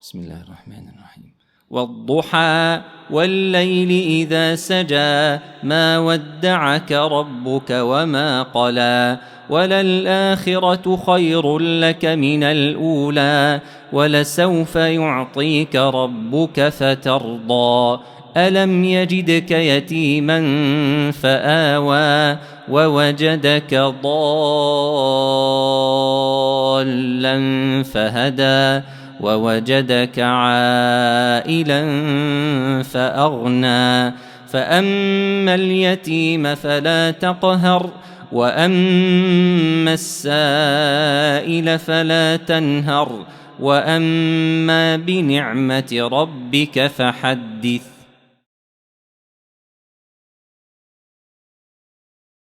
بسم الله الرحمن الرحيم. والضحى والليل إذا سجى ما ودعك ربك وما قلى وللآخرة خير لك من الأولى ولسوف يعطيك ربك فترضى ألم يجدك يتيما فآوى ووجدك ضالا فهدى ووجدك عائلا فأغنى فأما اليتيم فلا تقهر وأما السائل فلا تنهر وأما بنعمة ربك فحدث.